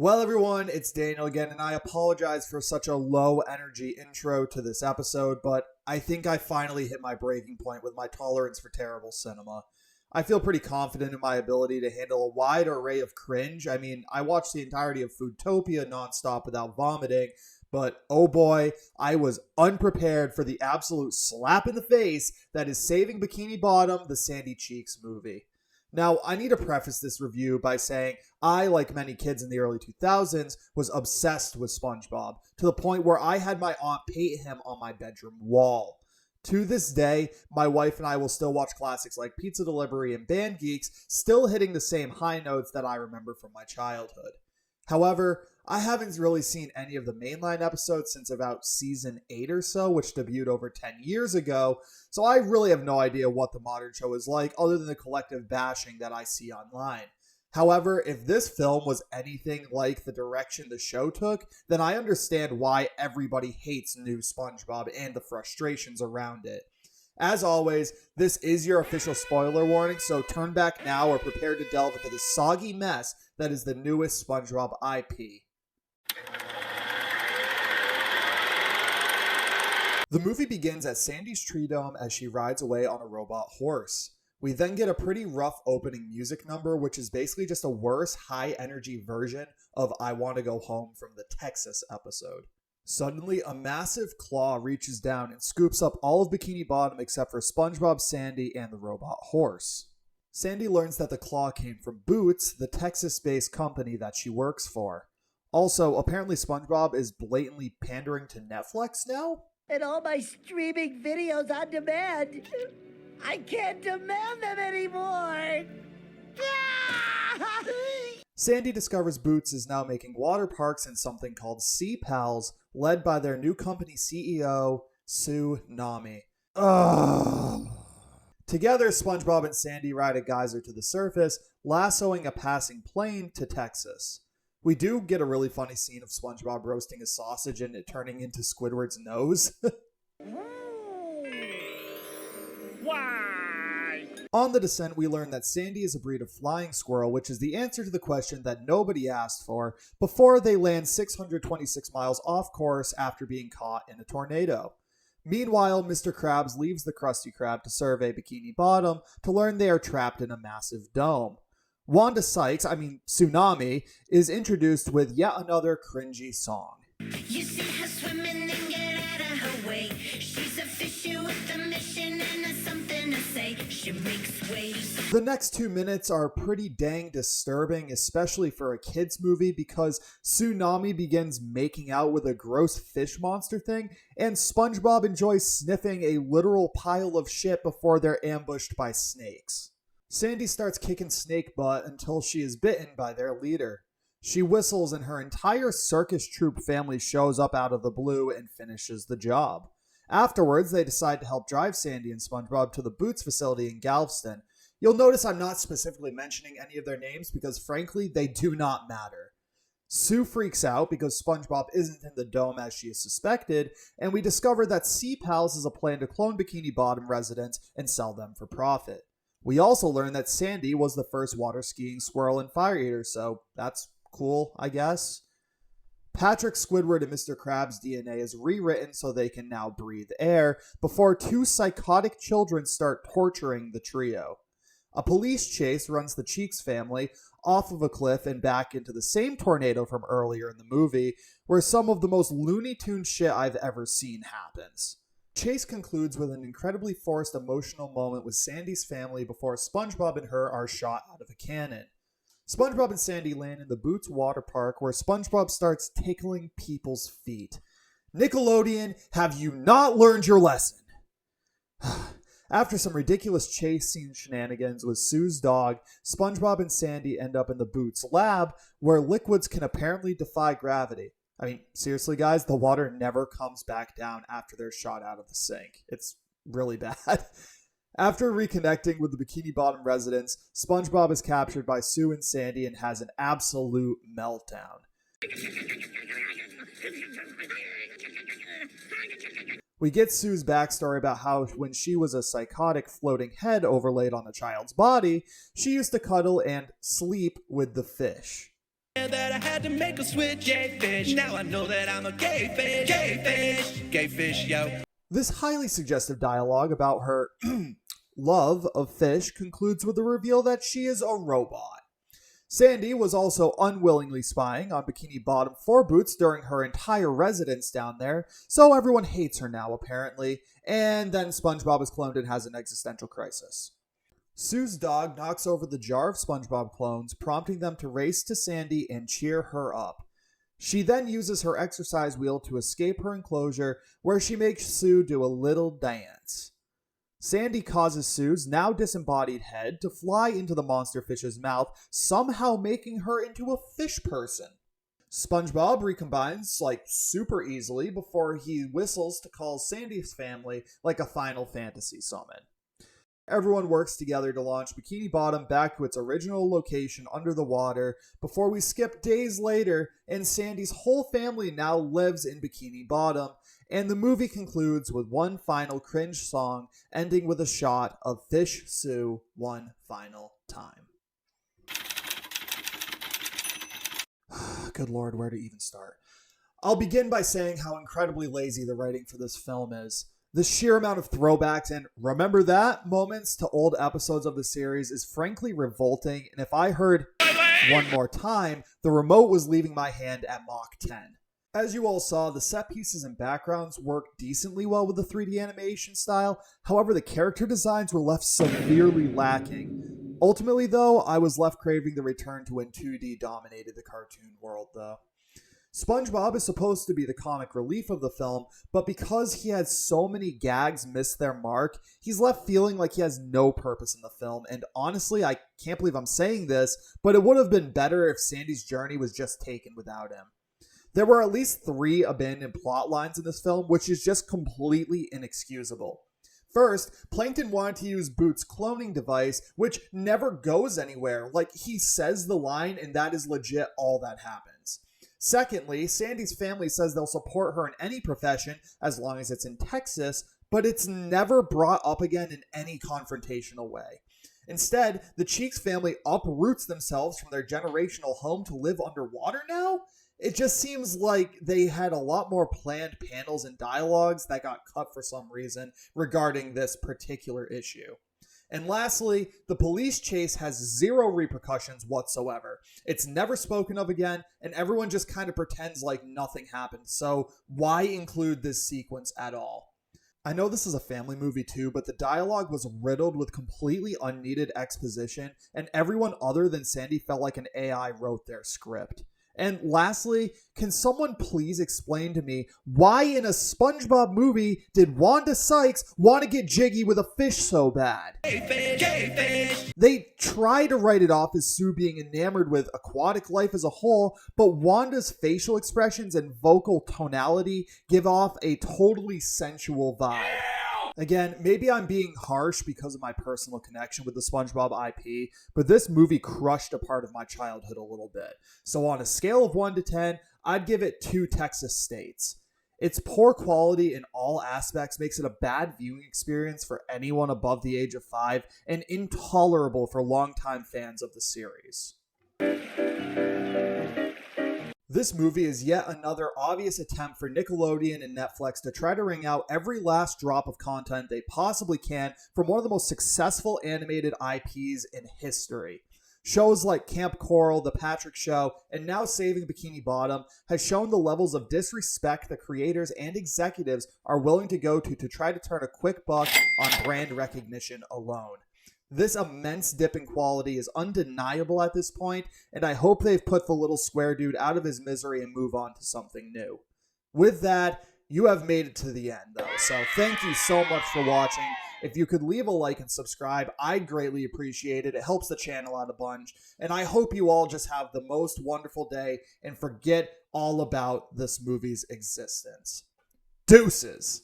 Well, everyone, it's Daniel again, and I apologize for such a low energy intro to this episode, but I think I finally hit my breaking point with my tolerance for terrible cinema. I feel pretty confident in my ability to handle a wide array of cringe. I mean, I watched the entirety of Foodtopia nonstop without vomiting, but oh boy, I was unprepared for the absolute slap in the face that is Saving Bikini Bottom, the Sandy Cheeks movie. Now, I need to preface this review by saying I, like many kids in the early 2000s, was obsessed with Spongebob, to the point where I had my aunt paint him on my bedroom wall. To this day, my wife and I will still watch classics like Pizza Delivery and Band Geeks, still hitting the same high notes that I remember from my childhood. However, I haven't really seen any of the mainline episodes since about season 8 or so, which debuted over 10 years ago, so I really have no idea what the modern show is like other than the collective bashing that I see online. However, if this film was anything like the direction the show took, then I understand why everybody hates new SpongeBob and the frustrations around it. As always, this is your official spoiler warning, so turn back now or prepare to delve into the soggy mess that is the newest SpongeBob IP. The movie begins at Sandy's tree dome as she rides away on a robot horse. We then get a pretty rough opening music number, which is basically just a worse, high-energy version of I Want to Go Home from the Texas episode. Suddenly, a massive claw reaches down and scoops up all of Bikini Bottom except for SpongeBob, Sandy, and the robot horse. Sandy learns that the claw came from Boots, the Texas-based company that she works for. Also, apparently SpongeBob is blatantly pandering to Netflix now? And all my streaming videos on demand. I can't demand them anymore. Sandy discovers Boots is now making water parks in something called Sea Pals, led by their new company CEO, Tsunami. Ugh. Together, SpongeBob and Sandy ride a geyser to the surface, lassoing a passing plane to Texas. We do get a really funny scene of SpongeBob roasting a sausage and it turning into Squidward's nose. Why? On the descent, we learn that Sandy is a breed of flying squirrel, which is the answer to the question that nobody asked for before they land 626 miles off course after being caught in a tornado. Meanwhile, Mr. Krabs leaves the Krusty Krab to survey Bikini Bottom to learn they are trapped in a massive dome. Wanda Sykes, Tsunami, is introduced with yet another cringy song. You see her swimming and get out of her way. She's a fishy with a mission and something to say. She makes waves. The next 2 minutes are pretty dang disturbing, especially for a kids movie, because Tsunami begins making out with a gross fish monster thing, and SpongeBob enjoys sniffing a literal pile of shit before they're ambushed by snakes. Sandy starts kicking snake butt until she is bitten by their leader. She whistles and her entire circus troupe family shows up out of the blue and finishes the job. Afterwards, they decide to help drive Sandy and SpongeBob to the Boots facility in Galveston. You'll notice I'm not specifically mentioning any of their names because frankly, they do not matter. Sue freaks out because SpongeBob isn't in the dome as she is suspected, and we discover that Sea Pals is a plan to clone Bikini Bottom residents and sell them for profit. We also learn that Sandy was the first water skiing squirrel and fire eater, so that's cool, I guess. Patrick, Squidward, and Mr. Krabs' DNA is rewritten so they can now breathe air before 2 psychotic children start torturing the trio. A police chase runs the Cheeks family off of a cliff and back into the same tornado from earlier in the movie, where some of the most Looney Tunes shit I've ever seen happens. Chase concludes with an incredibly forced emotional moment with Sandy's family before SpongeBob and her are shot out of a cannon. SpongeBob and Sandy land in the Boots water park where SpongeBob starts tickling people's feet. Nickelodeon, have you not learned your lesson? After some ridiculous chase scene shenanigans with Sue's dog, SpongeBob and Sandy end up in the Boots lab where liquids can apparently defy gravity. Seriously, guys, the water never comes back down after they're shot out of the sink. It's really bad. After reconnecting with the Bikini Bottom residents, SpongeBob is captured by Sue and Sandy and has an absolute meltdown. We get Sue's backstory about how when she was a psychotic floating head overlaid on the child's body, she used to cuddle and sleep with the fish. That I had to make a switch, gay fish. Now I know that I'm a gay fish, gay fish, yo. This highly suggestive dialogue about her love of fish concludes with the reveal that she is a robot. Sandy was also unwillingly spying on Bikini Bottom for Boots during her entire residence down there, so everyone hates her now apparently, and then SpongeBob is cloned and has an existential crisis. Sue's dog knocks over the jar of SpongeBob clones, prompting them to race to Sandy and cheer her up. She then uses her exercise wheel to escape her enclosure, where she makes Sue do a little dance. Sandy causes Sue's now disembodied head to fly into the monster fish's mouth, somehow making her into a fish person. SpongeBob recombines like super easily before he whistles to call Sandy's family like a Final Fantasy summon. Everyone works together to launch Bikini Bottom back to its original location under the water before we skip days later and Sandy's whole family now lives in Bikini Bottom, and the movie concludes with one final cringe song ending with a shot of Fish Sue one final time. Good lord, where to even start? I'll begin by saying how incredibly lazy the writing for this film is. The sheer amount of throwbacks and remember that moments to old episodes of the series is frankly revolting, and if I heard one more time, the remote was leaving my hand at Mach 10. As you all saw, the set pieces and backgrounds worked decently well with the 3D animation style, however the character designs were left severely lacking. Ultimately though, I was left craving the return to when 2D dominated the cartoon world though. SpongeBob is supposed to be the comic relief of the film, but because he had so many gags miss their mark, he's left feeling like he has no purpose in the film, and honestly, I can't believe I'm saying this, but it would have been better if Sandy's journey was just taken without him. There were at least 3 abandoned plot lines in this film, which is just completely inexcusable. First, Plankton wanted to use Boots' cloning device, which never goes anywhere, like he says the line and that is legit all that happens. Secondly, Sandy's family says they'll support her in any profession as long as it's in Texas, but it's never brought up again in any confrontational way. Instead, the Cheeks family uproots themselves from their generational home to live underwater now? It just seems like they had a lot more planned panels and dialogues that got cut for some reason regarding this particular issue. And lastly, the police chase has 0 repercussions whatsoever. It's never spoken of again, and everyone just kind of pretends like nothing happened, so why include this sequence at all? I know this is a family movie too, but the dialogue was riddled with completely unneeded exposition, and everyone other than Sandy felt like an AI wrote their script. And lastly, can someone please explain to me why in a SpongeBob movie did Wanda Sykes want to get jiggy with a fish so bad? They try to write it off as Sue being enamored with aquatic life as a whole, but Wanda's facial expressions and vocal tonality give off a totally sensual vibe. Again, maybe I'm being harsh because of my personal connection with the Spongebob IP, but this movie crushed a part of my childhood a little bit. So on a scale of 1 to 10, I'd give it 2 Texas States. Its poor quality in all aspects makes it a bad viewing experience for anyone above the age of 5 and intolerable for longtime fans of the series. This movie is yet another obvious attempt for Nickelodeon and Netflix to try to wring out every last drop of content they possibly can from one of the most successful animated IPs in history. Shows like Camp Coral, The Patrick Show, and now Saving Bikini Bottom has shown the levels of disrespect the creators and executives are willing to go to try to turn a quick buck on brand recognition alone. This immense dip in quality is undeniable at this point, and I hope they've put the little square dude out of his misery and move on to something new. With that, you have made it to the end, though, so thank you so much for watching. If you could leave a like and subscribe, I'd greatly appreciate it. It helps the channel out a bunch, and I hope you all just have the most wonderful day and forget all about this movie's existence. Deuces!